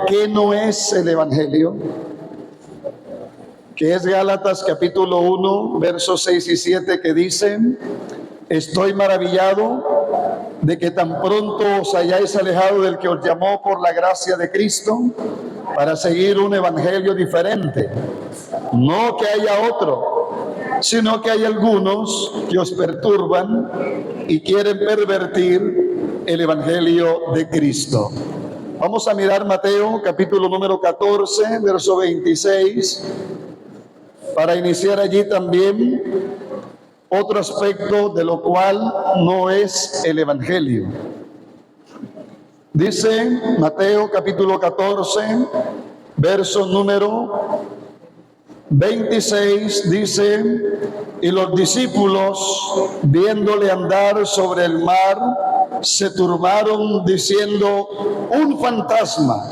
¿Qué no es el Evangelio? Que es Gálatas capítulo 1, versos 6 y 7, que dicen: estoy maravillado de que tan pronto os hayáis alejado del que os llamó por la gracia de Cristo para seguir un evangelio diferente. No que haya otro, sino que hay algunos que os perturban y quieren pervertir el evangelio de Cristo. Vamos a mirar Mateo capítulo número 14, verso 26, para iniciar allí también otro aspecto de lo cual no es el evangelio. Dice Mateo capítulo 14, verso número 26, dice: y los discípulos, viéndole andar sobre el mar, se turbaron diciendo: un fantasma,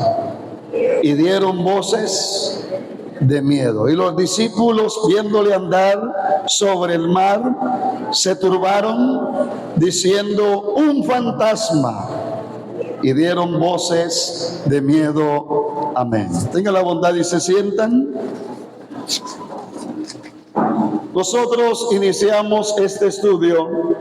y dieron voces de miedo. Y los discípulos, viéndole andar sobre el mar, se turbaron diciendo: un fantasma, y dieron voces de miedo. Amén. Tengan la bondad y se sientan. Nosotros iniciamos este estudio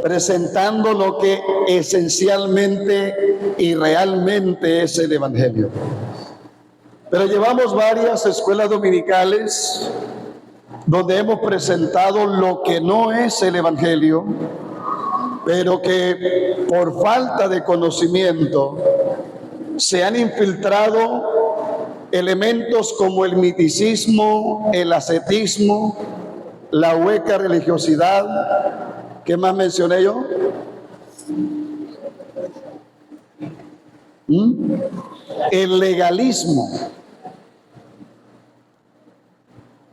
presentando lo que esencialmente y realmente es el Evangelio. Pero llevamos varias escuelas dominicales donde hemos presentado lo que no es el Evangelio, pero que por falta de conocimiento se han infiltrado elementos como el miticismo, el ascetismo, la hueca religiosidad. ¿Qué más mencioné yo? El legalismo.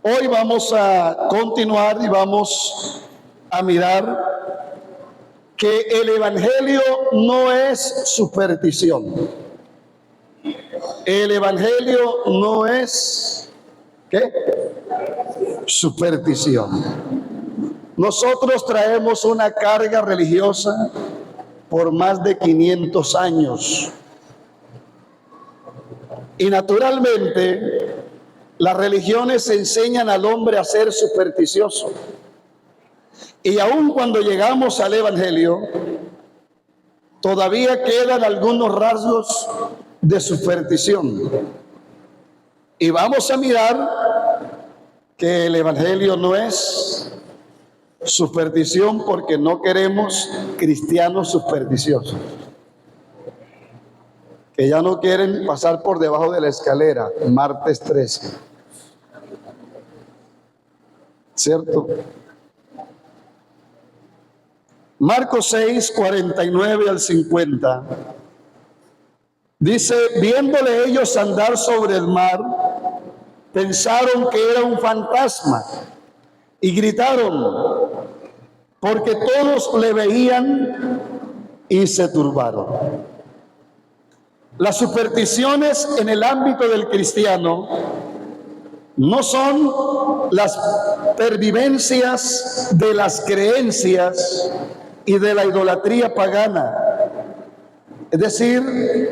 Hoy vamos a continuar y vamos a mirar que el Evangelio no es superstición. El Evangelio no es, ¿qué? Superstición. Nosotros traemos una carga religiosa por más de 500 años. Y naturalmente, las religiones enseñan al hombre a ser supersticioso. Y aun cuando llegamos al Evangelio, todavía quedan algunos rasgos de superstición. Y vamos a mirar que el Evangelio no es superstición, porque no queremos cristianos supersticiosos que ya no quieren pasar por debajo de la escalera, martes 13. ¿Cierto? Marcos 6, 49 al 50. Dice: viéndole ellos andar sobre el mar, pensaron que era un fantasma y gritaron, porque todos le veían y se turbaron. Las supersticiones en el ámbito del cristiano no son las pervivencias de las creencias y de la idolatría pagana. Es decir,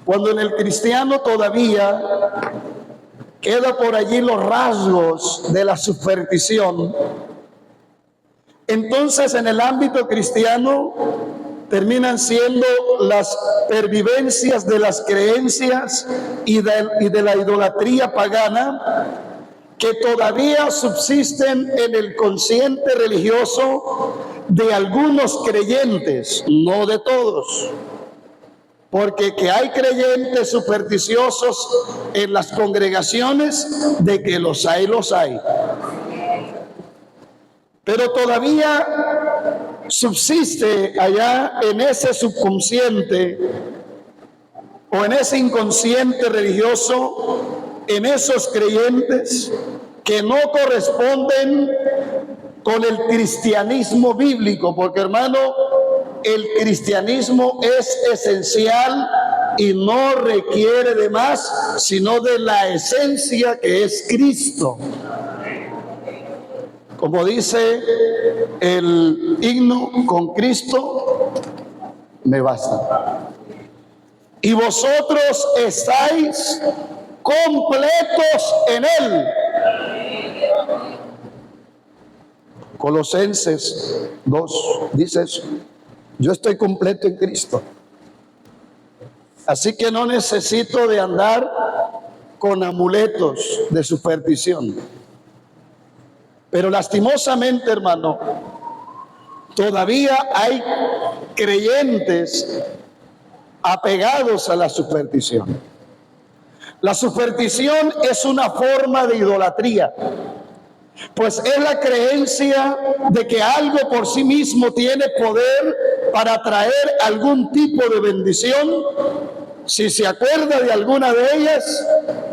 cuando en el cristiano todavía queda por allí los rasgos de la superstición, entonces en el ámbito cristiano terminan siendo las pervivencias de las creencias y de la idolatría pagana que todavía subsisten en el consciente religioso de algunos creyentes, no de todos. Porque que hay creyentes supersticiosos en las congregaciones, de que los hay, los hay. Pero todavía subsiste allá en ese subconsciente o en ese inconsciente religioso, en esos creyentes que no corresponden con el cristianismo bíblico, porque hermano, el cristianismo es esencial y no requiere de más, sino de la esencia que es Cristo. Como dice el himno, con Cristo me basta. y vosotros estáis completos en Él. Colosenses 2 dice eso. Yo estoy completo en Cristo. Así que no necesito de andar con amuletos de superstición. Pero lastimosamente, hermano, todavía hay creyentes apegados a la superstición. La superstición es una forma de idolatría, pues es la creencia de que algo por sí mismo tiene poder para traer algún tipo de bendición. Si se acuerda de alguna de ellas,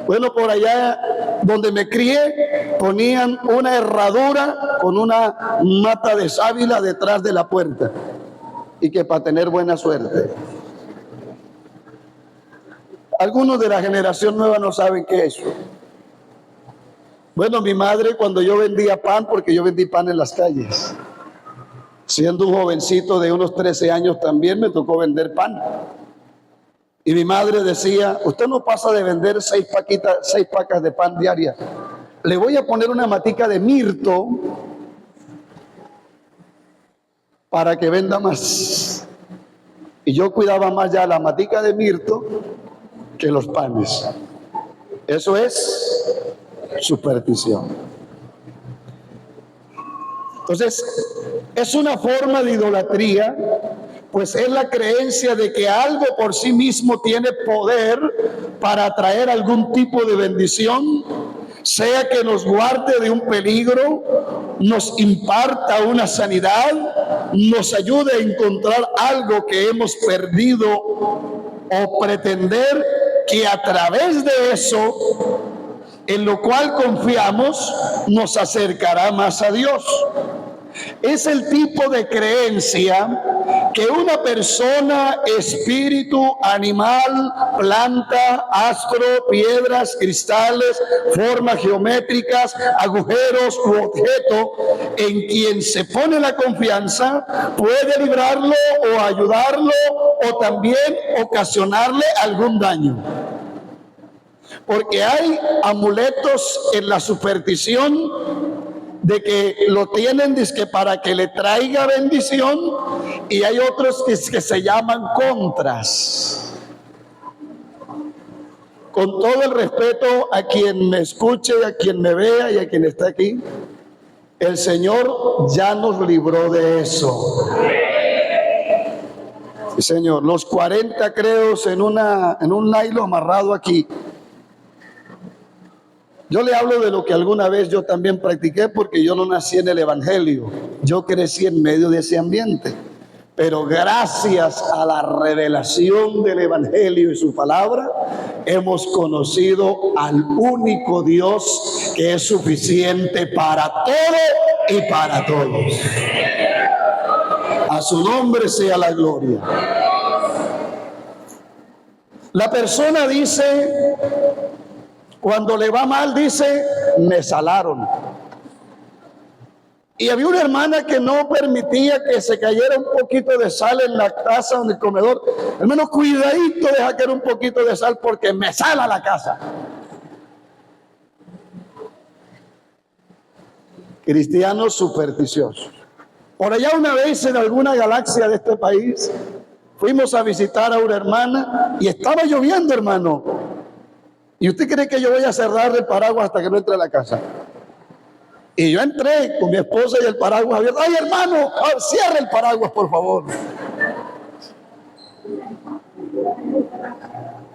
bueno, por allá donde me crié, ponían una herradura con una mata de sábila detrás de la puerta, y que para tener buena suerte. Algunos de la generación nueva no saben qué es eso. Bueno, mi madre, cuando yo vendía pan, porque yo vendí pan en las calles, siendo un jovencito de unos 13 años también me tocó vender pan. Y mi madre decía, usted no pasa de vender 6 pacas de pan diarias. Le voy a poner una matica de mirto para que venda más. Y yo cuidaba más ya la matica de mirto que los panes. Eso es superstición. Entonces, es una forma de idolatría, pues es la creencia de que algo por sí mismo tiene poder para atraer algún tipo de bendición, sea que nos guarde de un peligro, nos imparta una sanidad, nos ayude a encontrar algo que hemos perdido, o pretender que a través de eso, en lo cual confiamos, nos acercará más a Dios. Es el tipo de creencia que una persona, espíritu, animal, planta, astro, piedras, cristales, formas geométricas, agujeros u objeto en quien se pone la confianza puede librarlo o ayudarlo o también ocasionarle algún daño. Porque hay amuletos en la superstición de que lo tienen dizque para que le traiga bendición, y hay otros que se llaman contras. Con todo el respeto a quien me escuche, a quien me vea y a quien está aquí, el Señor ya nos libró de eso. Sí, Señor. Los 40 credos en un nylon amarrado aquí. Yo le hablo de lo que alguna vez yo también practiqué, porque yo no nací en el Evangelio. Yo crecí en medio de ese ambiente. Pero gracias a la revelación del Evangelio y su palabra, hemos conocido al único Dios que es suficiente para todo y para todos. A su nombre sea la gloria. La persona dice, cuando le va mal, dice, me salaron. Y había una hermana que no permitía que se cayera un poquito de sal en la taza o en el comedor. Hermano, cuidadito, deja caer un poquito de sal porque me sala la casa. Cristianos supersticiosos. Por allá una vez, en alguna galaxia de este país, fuimos a visitar a una hermana y estaba lloviendo, hermano. ¿Y usted cree que yo voy a cerrar el paraguas hasta que no entre a la casa? Y yo entré con mi esposa y el paraguas abierto. ¡Ay, hermano! Cierre el paraguas, por favor.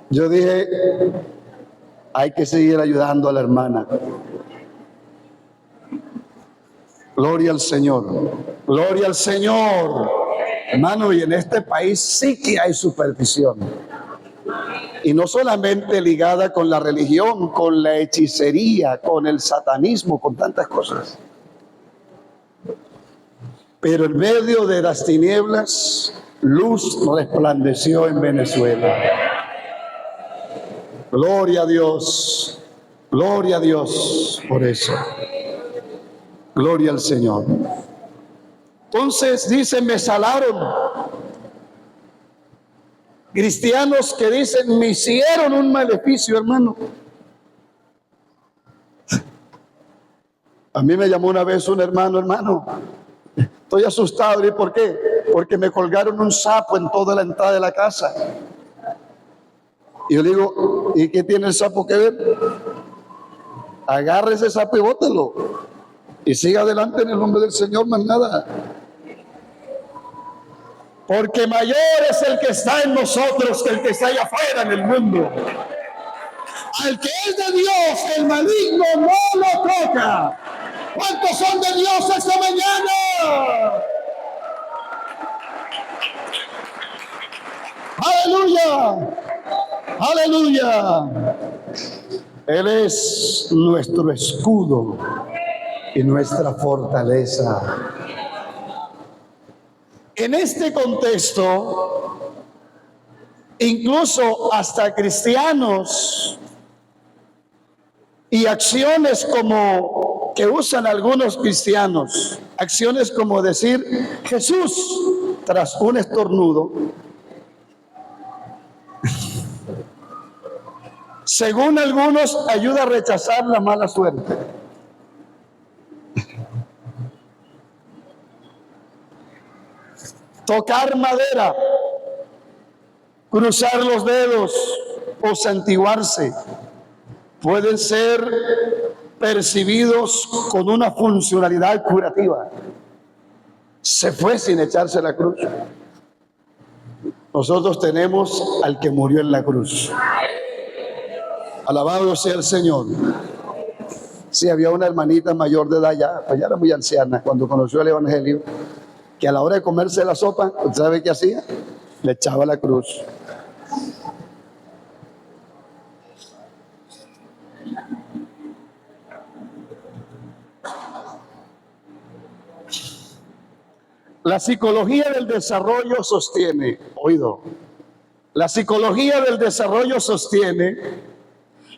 Yo dije, hay que seguir ayudando a la hermana. Gloria al Señor. Gloria al Señor. Hermano, y en este país sí que hay superstición. Y no solamente ligada con la religión, con la hechicería, con el satanismo, con tantas cosas. Pero en medio de las tinieblas, luz resplandeció en Venezuela. Gloria a Dios por eso. Gloria al Señor. Entonces dice, me salaron. Cristianos que dicen, me hicieron un maleficio, hermano. A mí me llamó una vez un hermano, estoy asustado. ¿Y por qué? Porque me colgaron un sapo en toda la entrada de la casa. Y yo le digo, ¿y qué tiene el sapo que ver? Agarre ese sapo y bótelo. Y siga adelante en el nombre del Señor, más nada. Porque mayor es el que está en nosotros que el que está allá afuera en el mundo. Al que es de Dios, el maligno no lo toca. ¿Cuántos son de Dios esta mañana? ¡Aleluya! ¡Aleluya! Él es nuestro escudo y nuestra fortaleza. En este contexto, incluso hasta cristianos y acciones como que usan algunos cristianos, acciones como decir Jesús tras un estornudo, según algunos ayuda a rechazar la mala suerte. Tocar madera, cruzar los dedos o santiguarse pueden ser percibidos con una funcionalidad curativa. Se fue sin echarse la cruz. Nosotros tenemos al que murió en la cruz. Alabado sea el Señor. Sí, había una hermanita mayor de edad ya, pues ya era muy anciana cuando conoció el Evangelio, que a la hora de comerse la sopa, ¿sabe qué hacía? Le echaba la cruz. La psicología del desarrollo sostiene, la psicología del desarrollo sostiene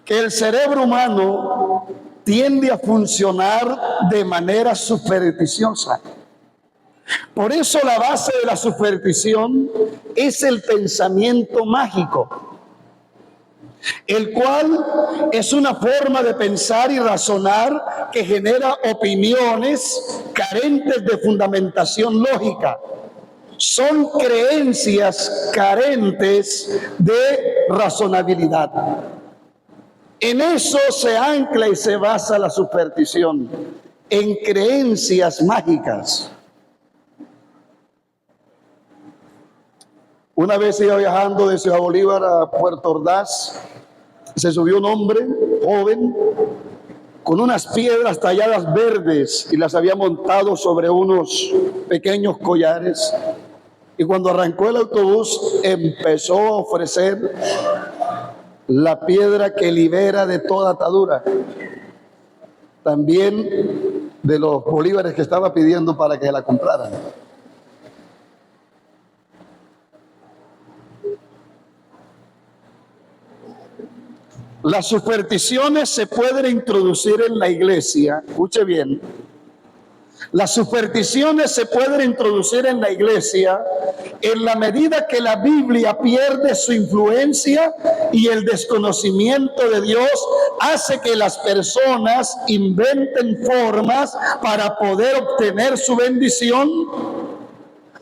que el cerebro humano tiende a funcionar de manera supersticiosa. Por eso la base de la superstición es el pensamiento mágico, el cual es una forma de pensar y razonar que genera opiniones carentes de fundamentación lógica. Son creencias carentes de razonabilidad. En eso se ancla y se basa la superstición, en creencias mágicas. Una vez iba viajando de Ciudad Bolívar a Puerto Ordaz, se subió un hombre joven con unas piedras talladas verdes y las había montado sobre unos pequeños collares. Y cuando arrancó el autobús empezó a ofrecer la piedra que libera de toda atadura. También de los bolívares que estaba pidiendo para que la compraran. Las supersticiones se pueden introducir en la iglesia, escuche bien, las supersticiones se pueden introducir en la iglesia en la medida que la Biblia pierde su influencia y el desconocimiento de Dios hace que las personas inventen formas para poder obtener su bendición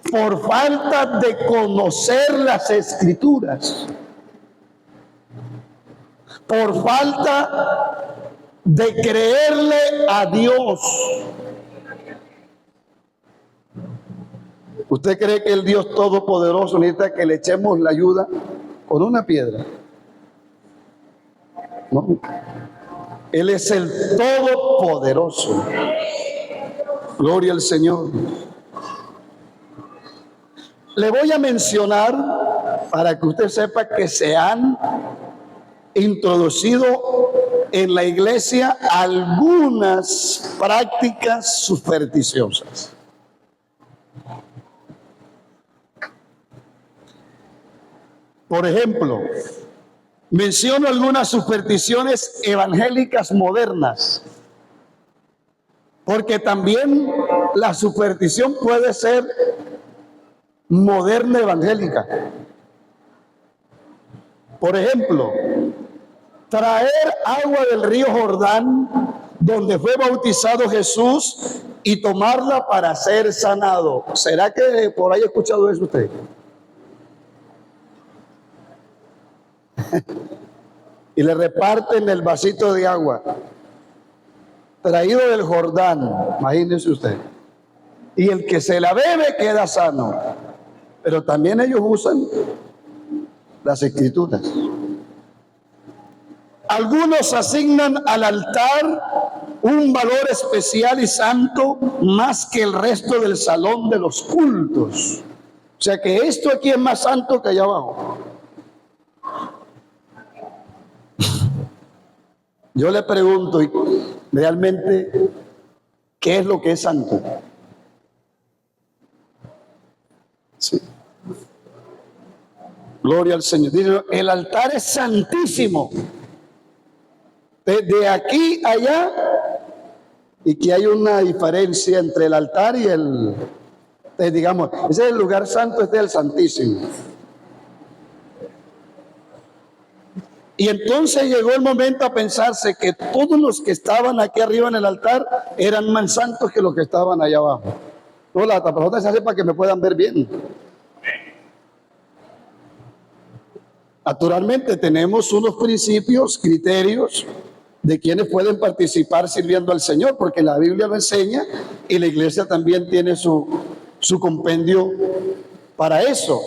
por falta de conocer las Escrituras. Por falta de creerle a Dios. ¿Usted cree que el Dios Todopoderoso necesita que le echemos la ayuda con una piedra? No. Él es el Todopoderoso. Gloria al Señor. Le voy a mencionar para que usted sepa que se han introducido en la iglesia algunas prácticas supersticiosas. Por ejemplo, menciono algunas supersticiones evangélicas modernas, porque también la superstición puede ser moderna evangélica. Por ejemplo, traer agua del río Jordán, donde fue bautizado Jesús, y tomarla para ser sanado. ¿Será que por ahí ha escuchado eso usted? Y le reparten el vasito de agua traído del Jordán, imagínese usted, y el que se la bebe queda sano. Pero también ellos usan las escrituras. Algunos asignan al altar un valor especial y santo más que el resto del salón de los cultos. O sea que esto aquí es más santo que allá abajo. Yo le pregunto, realmente, ¿qué es lo que es santo? Sí. Gloria al Señor. Dice, el altar es santísimo. De aquí a allá, y que hay una diferencia entre el altar y digamos, ese es el lugar santo, este es el santísimo. Y entonces llegó el momento a pensarse que todos los que estaban aquí arriba en el altar eran más santos que los que estaban allá abajo. No, la tapajota se hace para que me puedan ver bien. Naturalmente tenemos unos principios, criterios de quienes pueden participar sirviendo al Señor, porque la Biblia lo enseña y la iglesia también tiene su compendio para eso.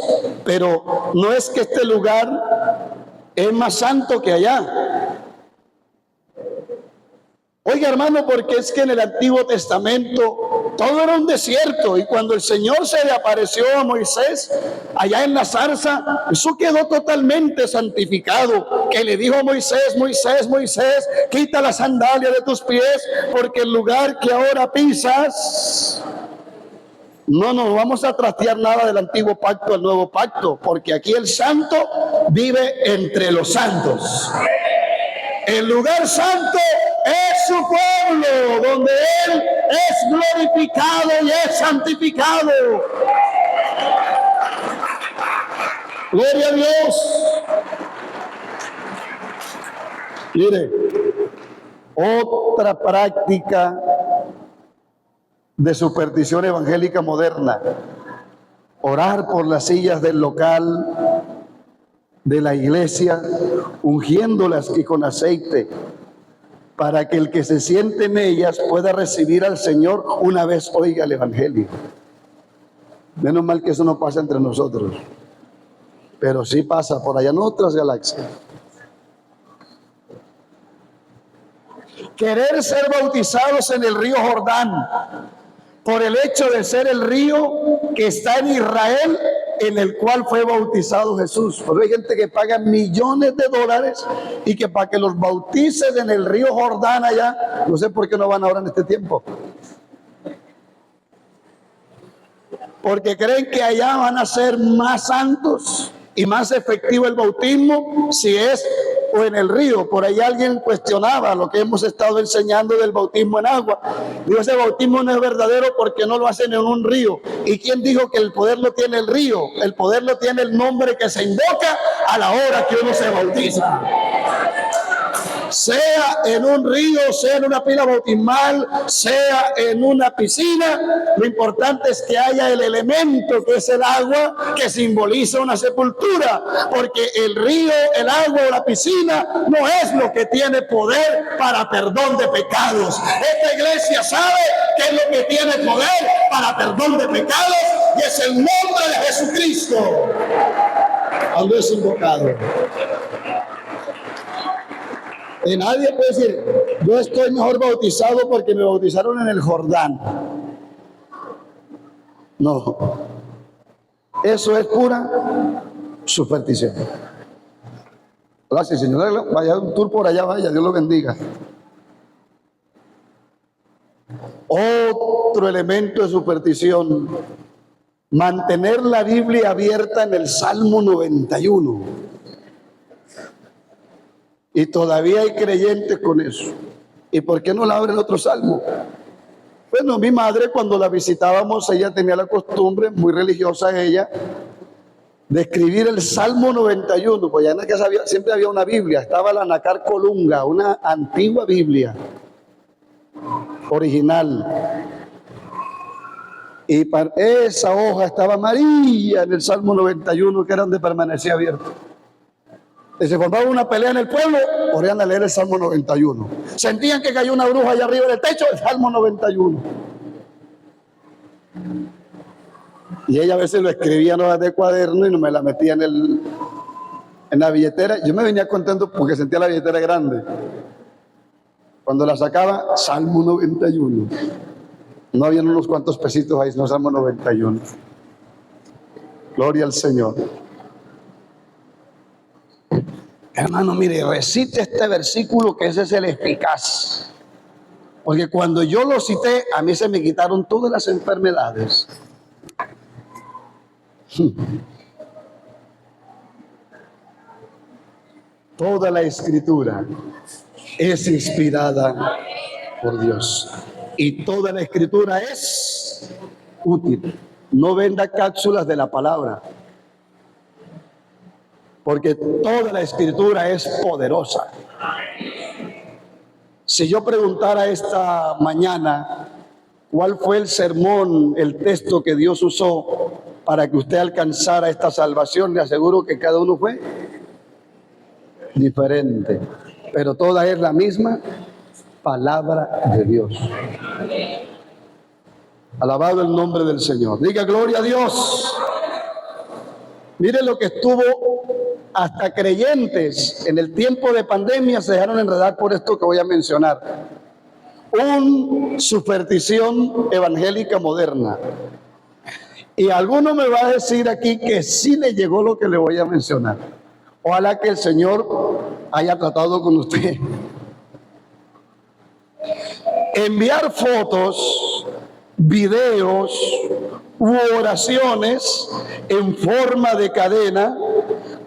Pero no es que este lugar es más santo que allá. Oiga, hermano, porque es que en el Antiguo Testamento todo era un desierto, y cuando el Señor se le apareció a Moisés allá en la zarza, eso quedó totalmente santificado, que le dijo a Moisés, Moisés, Moisés, quita la sandalia de tus pies, porque el lugar que ahora pisas, no nos vamos a trastear nada del antiguo pacto al nuevo pacto, porque aquí el santo vive entre los santos. El lugar santo es su pueblo, donde Él es glorificado y es santificado. Gloria a Dios. Mire, otra práctica de superstición evangélica moderna: orar por las sillas del local, de la iglesia, ungiéndolas y con aceite, para que el que se siente en ellas pueda recibir al Señor una vez oiga el evangelio. Menos mal que eso no pasa entre nosotros, pero sí pasa por allá en otras galaxias. Querer ser bautizados en el río Jordán por el hecho de ser el río que está en Israel, en el cual fue bautizado Jesús. Pero hay gente que paga millones de dólares y que para que los bauticen en el río Jordán allá, no sé por qué no van ahora en este tiempo. Porque creen que allá van a ser más santos y más efectivo el bautismo si es o en el río. Por ahí alguien cuestionaba lo que hemos estado enseñando del bautismo en agua. Digo, ese bautismo no es verdadero porque no lo hacen en un río. ¿Y quién dijo que el poder lo tiene el río? El poder lo tiene el nombre que se invoca a la hora que uno se bautiza. Sea en un río, sea en una pila bautismal, sea en una piscina, lo importante es que haya el elemento que es el agua, que simboliza una sepultura, porque el río, el agua o la piscina no es lo que tiene poder para perdón de pecados. Esta iglesia sabe qué es lo que tiene poder para perdón de pecados, y es el nombre de Jesucristo cuando es invocado. Y nadie puede decir, yo estoy mejor bautizado porque me bautizaron en el Jordán. No, eso es pura superstición. Gracias, señor. Vaya un tour por allá, vaya, Dios lo bendiga. Otro elemento de superstición: mantener la Biblia abierta en el Salmo 91. Y todavía hay creyentes con eso. ¿Y por qué no la abren otro salmo? Bueno, mi madre, cuando la visitábamos, ella tenía la costumbre, muy religiosa ella, de escribir el Salmo 91, pues ya en la casa siempre había una Biblia, estaba la Nácar Colunga, una antigua Biblia original. Y esa hoja estaba amarilla en el Salmo 91, que era donde permanecía abierto. Y se formaba una pelea en el pueblo, podían leer el Salmo 91. Sentían que cayó una bruja allá arriba del techo, el Salmo 91. Y ella a veces lo escribía en hojas de cuaderno y no me la metía en la billetera. Yo me venía contento porque sentía la billetera grande. Cuando la sacaba, Salmo 91. No habían unos cuantos pesitos ahí, no, Salmo 91. Gloria al Señor. Hermano, mire, recite este versículo, que ese es el eficaz. Porque cuando yo lo cité, a mí se me quitaron todas las enfermedades. Toda la escritura es inspirada por Dios. Y toda la escritura es útil. No venda cápsulas de la palabra, porque toda la escritura es poderosa. Si yo preguntara esta mañana cuál fue el sermón, el texto que Dios usó para que usted alcanzara esta salvación, le aseguro que cada uno fue diferente, pero toda es la misma palabra de Dios. Alabado el nombre del Señor. Diga gloria a Dios. Mire lo que estuvo, hasta creyentes en el tiempo de pandemia se dejaron enredar por esto que voy a mencionar. Superstición evangélica moderna. Y alguno me va a decir aquí que sí le llegó lo que le voy a mencionar. Ojalá que el Señor haya tratado con usted. Enviar fotos, videos u oraciones en forma de cadena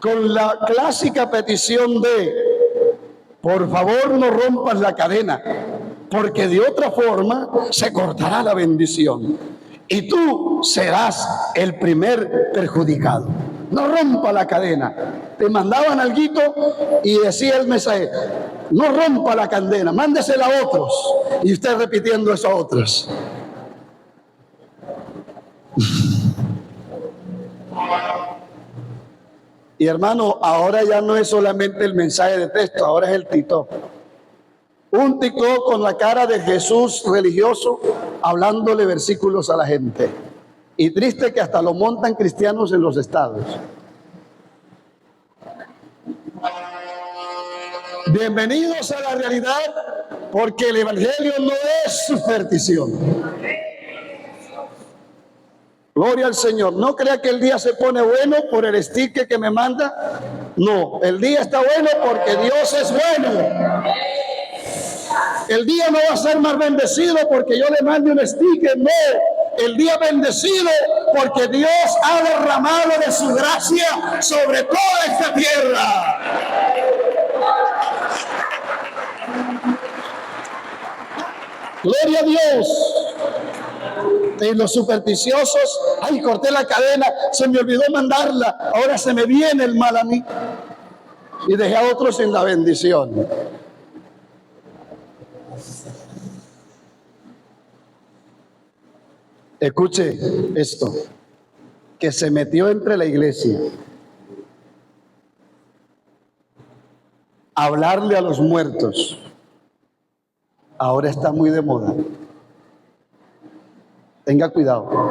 con la clásica petición de: por favor no rompas la cadena, porque de otra forma se cortará la bendición y tú serás el primer perjudicado. No rompa la cadena. Te mandaban alguito y decía el mensaje: no rompa la cadena, mándesela a otros. Y usted repitiendo eso a otros. Y hermano, ahora ya no es solamente el mensaje de texto, ahora es el TikTok. Un TikTok con la cara de Jesús religioso, hablándole versículos a la gente. Y triste que hasta lo montan cristianos en los estados. Bienvenidos a la realidad, porque el evangelio no es superstición. Gloria al Señor. No crea que el día se pone bueno por el sticker que me manda. No, el día está bueno porque Dios es bueno. El día no va a ser más bendecido porque yo le mande un sticker. No, el día bendecido porque Dios ha derramado de su gracia sobre toda esta tierra. Gloria a Dios. Y los supersticiosos: ay, corté la cadena, se me olvidó mandarla, ahora se me viene el mal a mí. Y dejé a otros sin la bendición. Escuche esto, que se metió entre la iglesia. Hablarle a los muertos ahora está muy de moda. Tenga cuidado.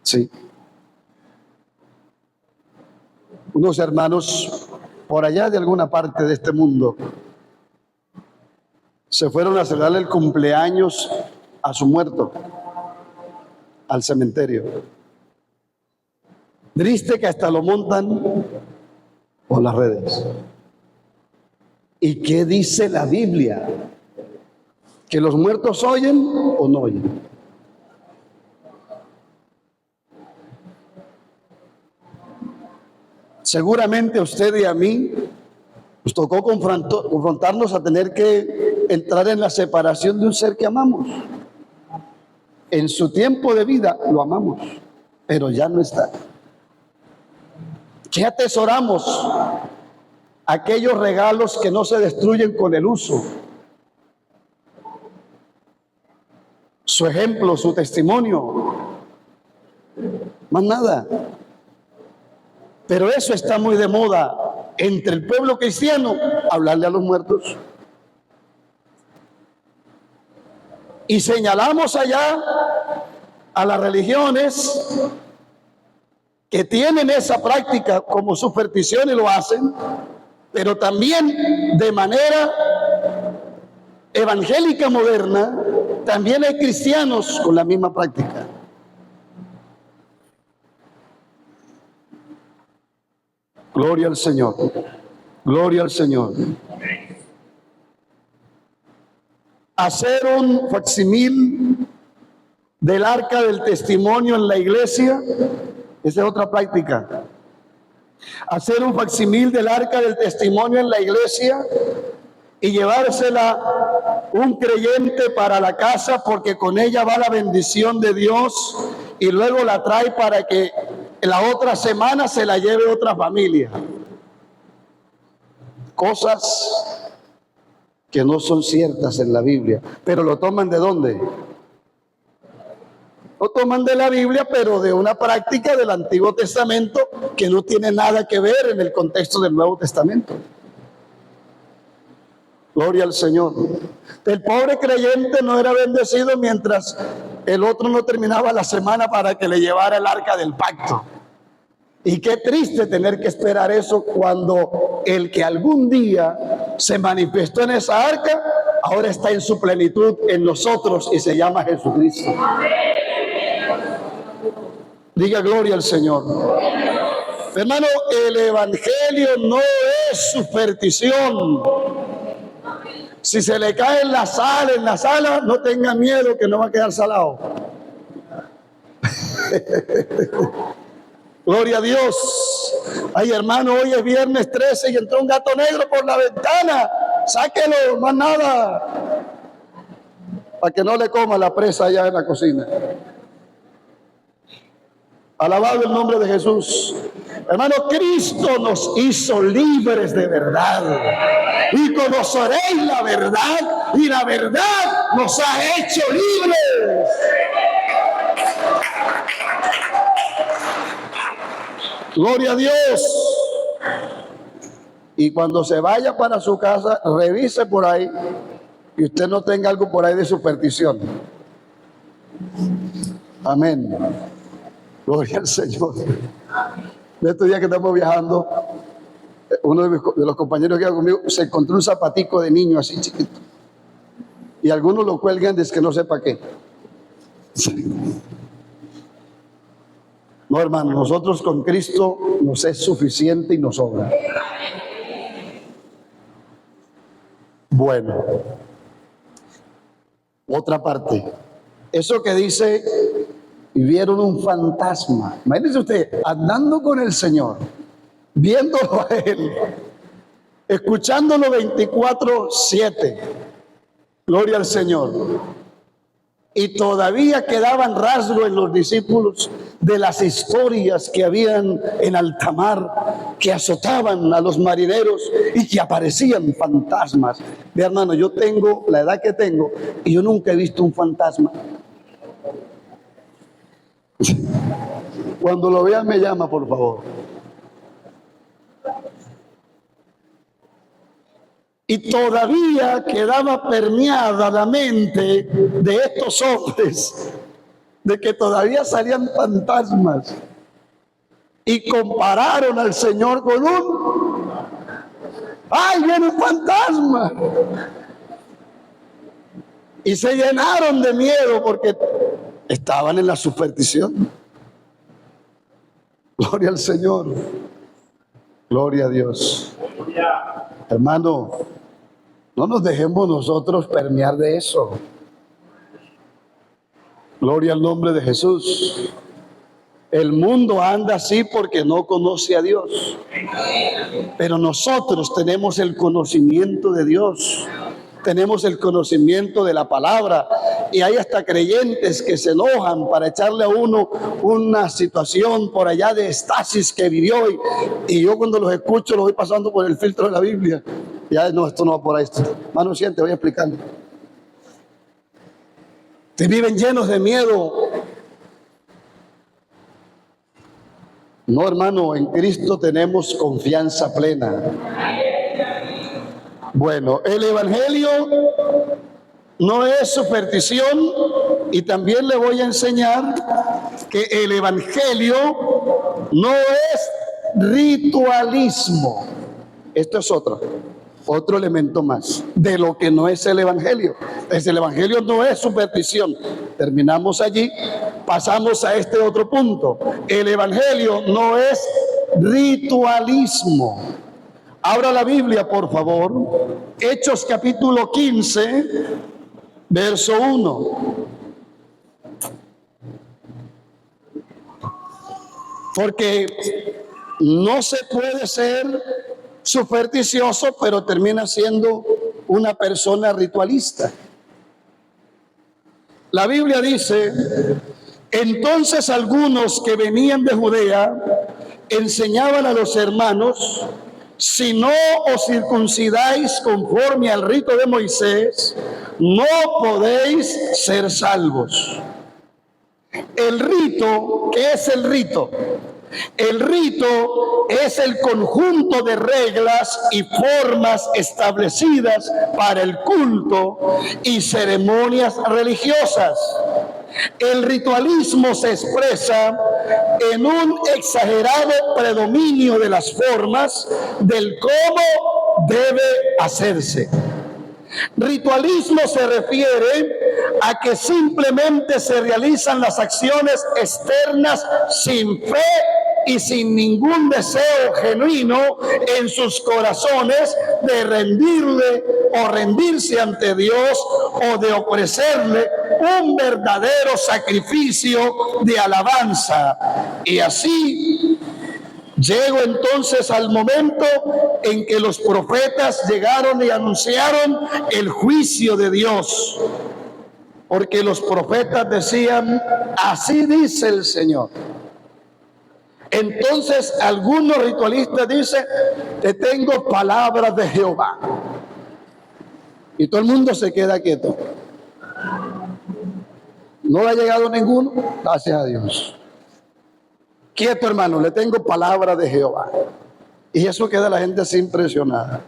Sí. Unos hermanos por allá de alguna parte de este mundo se fueron a celebrarle el cumpleaños a su muerto al cementerio. Triste que hasta lo montan por las redes. ¿Y qué dice la Biblia? ¿Que los muertos oyen o no oyen? Seguramente a usted y a mí nos tocó confrontarnos a tener que entrar en la separación de un ser que amamos. En su tiempo de vida lo amamos. pero ya no está. ¿Qué atesoramos? Aquellos regalos que no se destruyen con el uso. Su ejemplo, su testimonio, más nada. Pero eso está muy de moda entre el pueblo cristiano, hablarle a los muertos. Y señalamos allá a las religiones que tienen esa práctica como superstición y lo hacen, pero también de manera evangélica moderna, también hay cristianos con la misma práctica. Gloria al Señor, gloria al Señor. Hacer un facsimil del arca del testimonio en la iglesia, esa es otra práctica. Hacer un facsimil del arca del testimonio en la iglesia y llevársela un creyente para la casa, porque con ella va la bendición de Dios, y luego la trae para que la otra semana se la lleve otra familia. Cosas que no son ciertas en la Biblia, pero lo toman ¿de dónde? Lo toman de la Biblia, pero de una práctica del Antiguo Testamento que no tiene nada que ver en el contexto del Nuevo Testamento. Gloria al Señor. El pobre creyente no era bendecido mientras el otro no terminaba la semana para que le llevara el arca del pacto. Y qué triste tener que esperar eso cuando el que algún día se manifestó en esa arca, ahora está en su plenitud en nosotros y se llama Jesucristo. Diga gloria al Señor. Hermano, el evangelio no es superstición. Si se le cae en la sala, no tenga miedo que no va a quedar salado. Gloria a Dios. Ay, hermano, hoy es viernes 13 y entró un gato negro por la ventana. Sáquelo, más nada, para que no le coma la presa allá en la cocina. Alabado el nombre de Jesús. Hermano, Cristo nos hizo libres de verdad. Y conoceréis la verdad, y la verdad nos ha hecho libres. Gloria a Dios. Y cuando se vaya para su casa, revise por ahí y usted no tenga algo por ahí de superstición. Amén. Gloria al Señor. Estos días que estamos viajando, uno de los compañeros que iba conmigo se encontró un zapatico de niño así chiquito. Y algunos lo cuelgan desde que no sepa qué. No, hermano, nosotros con Cristo nos es suficiente y nos sobra. Bueno, otra parte. Eso que dice, y vieron un fantasma. Imagínese usted, andando con el Señor, viéndolo a Él, escuchándolo 24/7. Gloria al Señor. Y todavía quedaban rasgos en los discípulos de las historias que habían en alta mar, que azotaban a los marineros y que aparecían fantasmas. Mi hermano, yo tengo la edad que tengo y yo nunca he visto un fantasma. Cuando lo vean me llama, por favor. Y todavía quedaba permeada la mente de estos hombres de que todavía salían fantasmas, y compararon al Señor con un ¡ay, viene un fantasma! Y se llenaron de miedo porque estaban en la superstición. Gloria al Señor. Gloria a Dios. Hermano, no nos dejemos nosotros permear de eso. Gloria al nombre de Jesús. El mundo anda así porque no conoce a Dios. Pero nosotros tenemos el conocimiento de Dios. Tenemos el conocimiento de la palabra. y hay hasta creyentes que se enojan para echarle a uno una situación por allá de estasis que vivió, y yo cuando los escucho los voy pasando por el filtro de la Biblia. Ya no, esto no va por ahí. Hermano, siente, voy a explicarle. Te viven llenos de miedo. No, hermano, en Cristo tenemos confianza plena. Bueno, el Evangelio no es superstición, y también le voy a enseñar que el Evangelio no es ritualismo. Esto es otro elemento más de lo que no es el Evangelio. El Evangelio no es superstición. Terminamos allí, pasamos a este otro punto. El Evangelio no es ritualismo. Abra la Biblia, por favor. Hechos capítulo 15, verso 1. Porque no se puede ser supersticioso, pero termina siendo una persona ritualista. La Biblia dice: entonces algunos que venían de Judea enseñaban a los hermanos: si no os circuncidáis conforme al rito de Moisés, no podéis ser salvos. El rito, ¿qué es el rito? El rito es el conjunto de reglas y formas establecidas para el culto y ceremonias religiosas. El ritualismo se expresa en un exagerado predominio de las formas del cómo debe hacerse. Ritualismo se refiere a que simplemente se realizan las acciones externas sin fe y sin ningún deseo genuino en sus corazones de rendirle o rendirse ante Dios, o de ofrecerle un verdadero sacrificio de alabanza. Y así llegó entonces al momento en que los profetas llegaron y anunciaron el juicio de Dios, porque los profetas decían: así dice el Señor. Entonces algunos ritualistas dicen: te tengo palabras de Jehová. Y todo el mundo se queda quieto. No ha llegado ninguno, gracias a Dios. Quieto, hermano, le tengo palabra de Jehová. Y eso queda la gente así impresionada.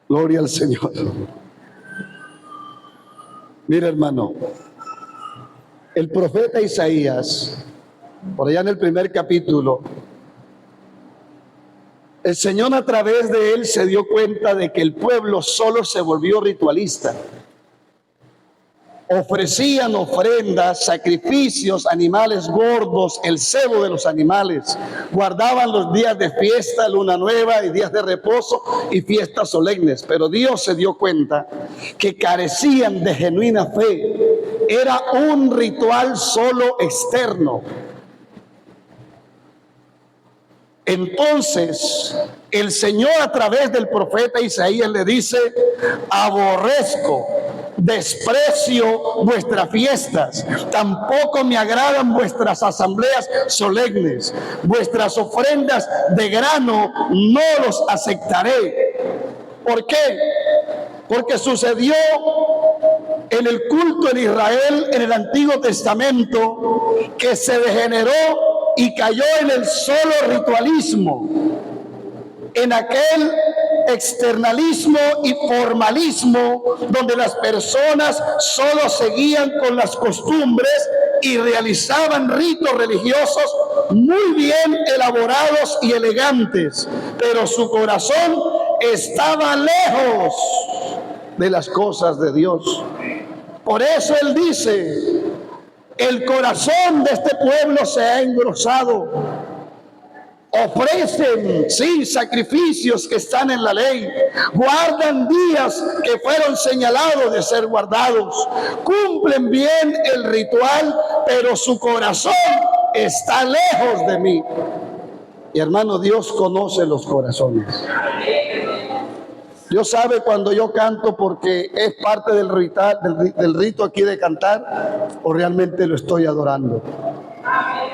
Gloria al Señor. Mira, hermano, el profeta Isaías, por allá en el primer capítulo, el Señor a través de él se dio cuenta de que el pueblo solo se volvió ritualista. Ofrecían ofrendas, sacrificios, animales gordos, el cebo de los animales. Guardaban los días de fiesta, luna nueva y días de reposo y fiestas solemnes. Pero Dios se dio cuenta que carecían de genuina fe. Era un ritual solo externo. Entonces el Señor a través del profeta Isaías le dice: aborrezco, desprecio vuestras fiestas, tampoco me agradan vuestras asambleas solemnes, vuestras ofrendas de grano no los aceptaré. ¿Por qué? Porque sucedió en el culto en Israel en el Antiguo Testamento que se degeneró y cayó en el solo ritualismo, en aquel externalismo y formalismo donde las personas solo seguían con las costumbres y realizaban ritos religiosos muy bien elaborados y elegantes, pero su corazón estaba lejos de las cosas de Dios. Por eso él dice: el corazón de este pueblo se ha engrosado. Ofrecen, sí, sacrificios que están en la ley, guardan días que fueron señalados de ser guardados, cumplen bien el ritual, pero su corazón está lejos de mí. Y hermano, Dios conoce los corazones. Dios sabe cuando yo canto porque es parte del rito aquí de cantar, o realmente lo estoy adorando.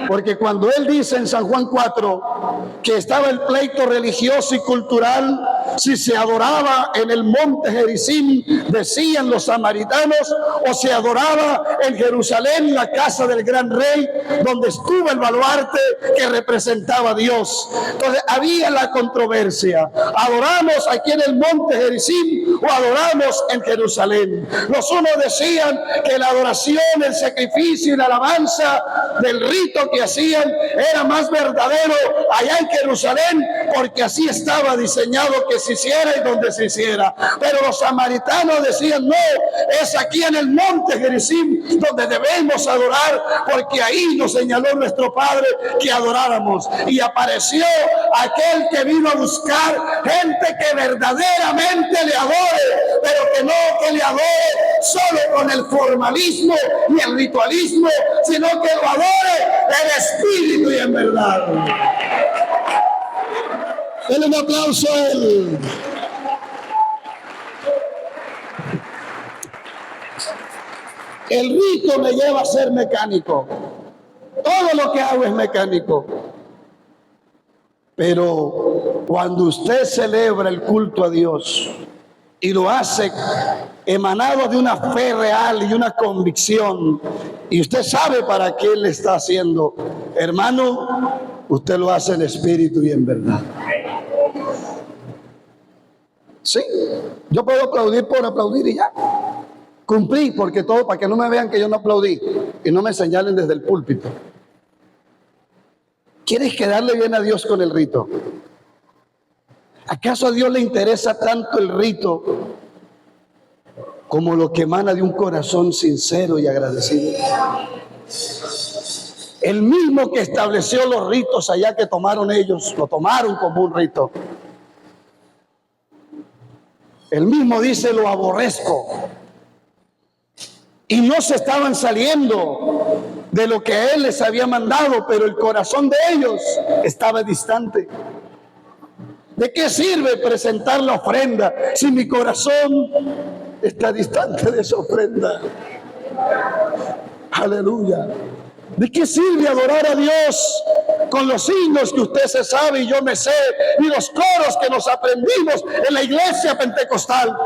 Porque cuando Él dice en San Juan 4 que estaba el pleito religioso y cultural, si se adoraba en el monte Gerizim, decían los samaritanos, o se adoraba en Jerusalén, la casa del gran rey, donde estuvo el baluarte que representaba a Dios. Entonces había la controversia: ¿adoramos aquí en el monte Gerizim o adoramos en Jerusalén? Los unos decían que la adoración, el sacrificio y la alabanza del rito que hacían era más verdadero allá en Jerusalén, porque así estaba diseñado que se hiciera y donde se hiciera. Pero los samaritanos decían: no, es aquí en el monte Gerizim donde debemos adorar, porque ahí nos señaló nuestro Padre que adoráramos. Y apareció aquel que vino a buscar gente que verdaderamente le adore, pero que no que le adore solo con el formalismo y el ritualismo, sino que lo adore en espíritu y en verdad. Denle un aplauso a Él. El rito me lleva a ser mecánico. Todo lo que hago es mecánico. Pero cuando usted celebra el culto a Dios y lo hace emanado de una fe real y una convicción, y usted sabe para qué le está haciendo, hermano, usted lo hace en espíritu y en verdad. Sí, yo puedo aplaudir por aplaudir y ya. Cumplí, porque todo, para que no me vean que yo no aplaudí y no me señalen desde el púlpito. ¿Quieres quedarle bien a Dios con el rito? ¿Acaso a Dios le interesa tanto el rito como lo que emana de un corazón sincero y agradecido? El mismo que estableció los ritos allá que tomaron ellos, lo tomaron como un rito. El mismo dice: lo aborrezco. Y no se estaban saliendo de lo que Él les había mandado, pero el corazón de ellos estaba distante. ¿De qué sirve presentar la ofrenda si mi corazón está distante de esa ofrenda? Aleluya. ¿De qué sirve adorar a Dios con los signos que usted se sabe y yo me sé, y los coros que nos aprendimos en la iglesia pentecostal?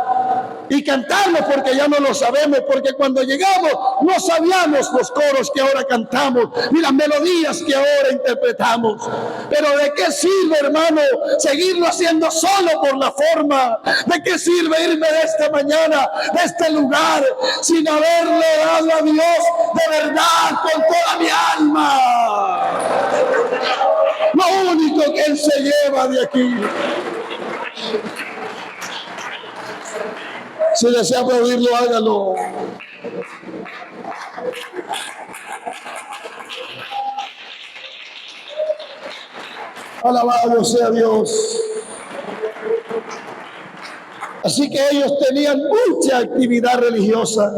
Y cantarlos porque ya no lo sabemos, porque cuando llegamos no sabíamos los coros que ahora cantamos, ni las melodías que ahora interpretamos. Pero ¿de qué sirve, hermano, seguirlo haciendo solo por la forma? ¿De qué sirve irme de esta mañana, de este lugar, sin haberle dado a Dios de verdad con toda mi alma? Lo único que Él se lleva de aquí. Si desea aplaudirlo, hágalo. Alabado sea Dios. Así que ellos tenían mucha actividad religiosa,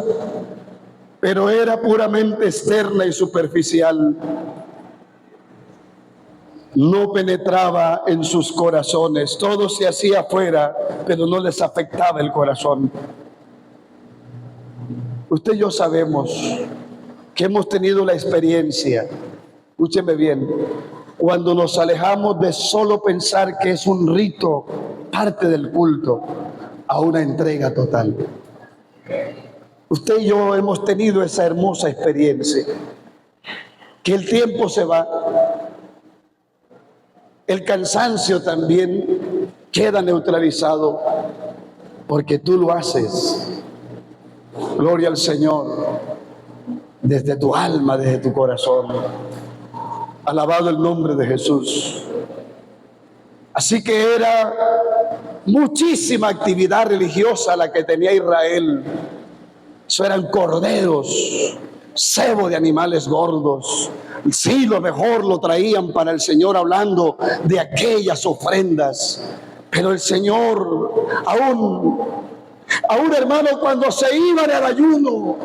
pero era puramente externa y superficial. No penetraba en sus corazones. Todo se hacía afuera, pero no les afectaba el corazón. Usted y yo sabemos que hemos tenido la experiencia, escúcheme bien, cuando nos alejamos de solo pensar que es un rito, parte del culto, a una entrega total. Usted y yo hemos tenido esa hermosa experiencia, que el tiempo se va, el cansancio también queda neutralizado, porque tú lo haces, gloria al Señor, desde tu alma, desde tu corazón. Alabado el nombre de Jesús. Así que era muchísima actividad religiosa la que tenía Israel. Eso eran corderos, cebo de animales gordos. Sí, lo mejor lo traían para el Señor, hablando de aquellas ofrendas. Pero el Señor, aún hermano, cuando se iban al ayuno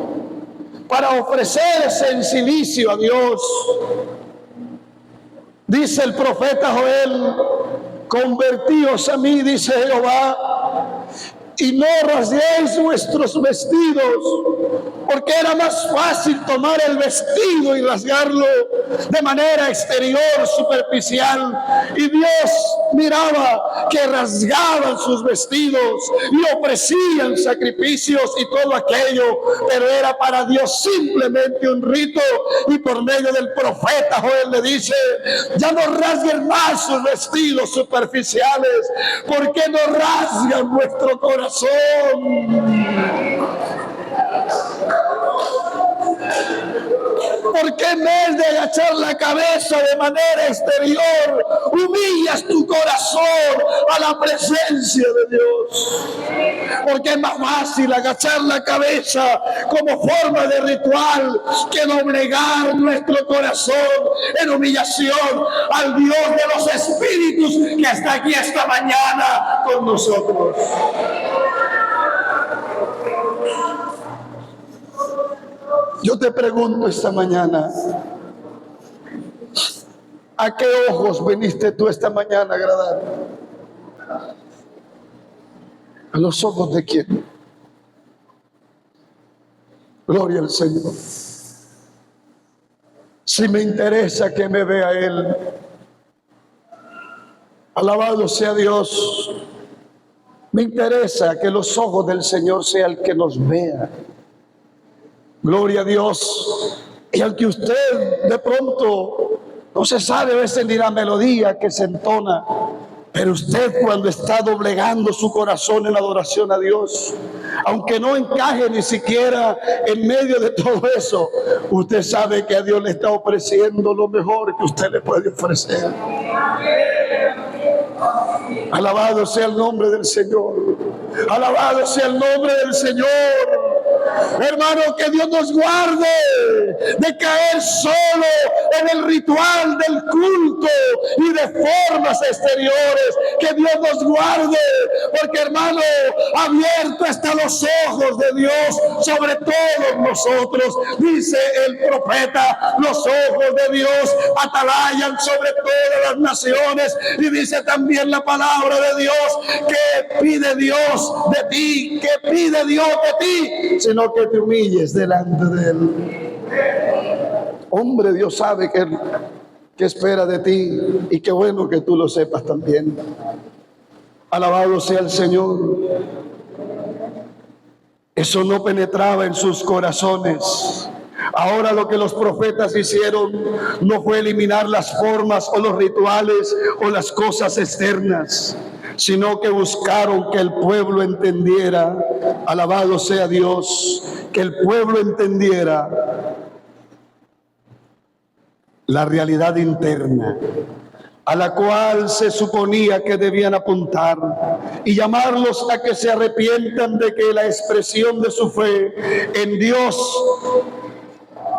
para ofrecerse en silicio a Dios, dice el profeta Joel: convertíos a mí, dice Jehová, y no rasguéis vuestros vestidos, porque era más fácil tomar el vestido y rasgarlo de manera exterior, superficial, y Dios miraba que rasgaban sus vestidos y ofrecían sacrificios y todo aquello, pero era para Dios simplemente un rito. Y por medio del profeta Joel le dice: ya no rasguen más sus vestidos superficiales, porque no rasgan vuestro corazón. Porque en vez de agachar la cabeza de manera exterior, humillas tu corazón a la presencia de Dios. Porque es más fácil agachar la cabeza como forma de ritual que doblegar nuestro corazón en humillación al Dios de los espíritus que está aquí esta mañana con nosotros. Yo te pregunto esta mañana, ¿a qué ojos viniste tú esta mañana a agradar? ¿A los ojos de quién? Gloria al Señor. Si me interesa que me vea Él, alabado sea Dios. Me interesa que los ojos del Señor sea el que nos vea. Gloria a Dios. Y al que usted de pronto no se sabe a veces ni la melodía que se entona, pero usted cuando está doblegando su corazón en adoración a Dios, aunque no encaje ni siquiera en medio de todo eso, usted sabe que a Dios le está ofreciendo lo mejor que usted le puede ofrecer. Alabado sea el nombre del Señor. Alabado sea el nombre del Señor. Hermano, que Dios nos guarde de caer solo en el ritual del culto y de formas exteriores. Que Dios nos guarde, porque hermano, abierto están los ojos de Dios sobre todos nosotros. Dice el profeta: los ojos de Dios atalayan sobre todas las naciones. Y dice también la palabra de Dios: que pide Dios de ti, que pide Dios de ti, sino que te humilles delante de Él. Hombre, Dios sabe que espera de ti, y qué bueno que tú lo sepas también. Alabado sea el Señor. Eso no penetraba en sus corazones. Ahora lo que los profetas hicieron no fue eliminar las formas o los rituales o las cosas externas, sino que buscaron que el pueblo entendiera, alabado sea Dios, que el pueblo entendiera la realidad interna a la cual se suponía que debían apuntar, y llamarlos a que se arrepientan de que la expresión de su fe en Dios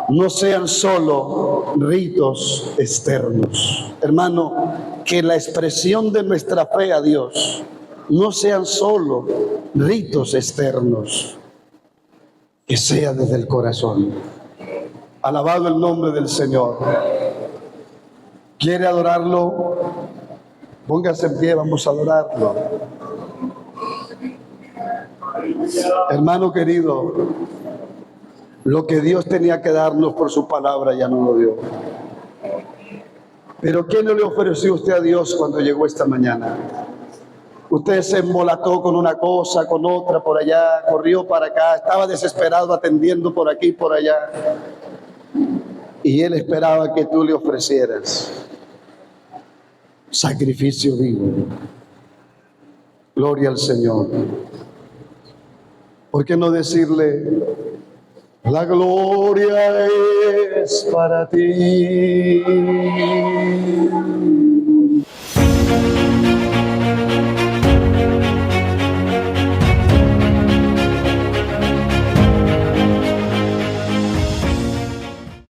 no sean solo ritos externos. Hermano, que la expresión de nuestra fe a Dios no sean solo ritos externos, que sea desde el corazón. Alabado el nombre del Señor. ¿Quiere adorarlo? Póngase en pie, vamos a adorarlo. Hermano querido, lo que Dios tenía que darnos por su palabra ya no lo dio. Pero ¿qué no le ofreció usted a Dios cuando llegó esta mañana? Usted se embolató con una cosa, con otra, por allá, corrió para acá, estaba desesperado atendiendo por aquí y por allá. Y Él esperaba que tú le ofrecieras sacrificio vivo. Gloria al Señor. ¿Por qué no decirle: la gloria es para ti?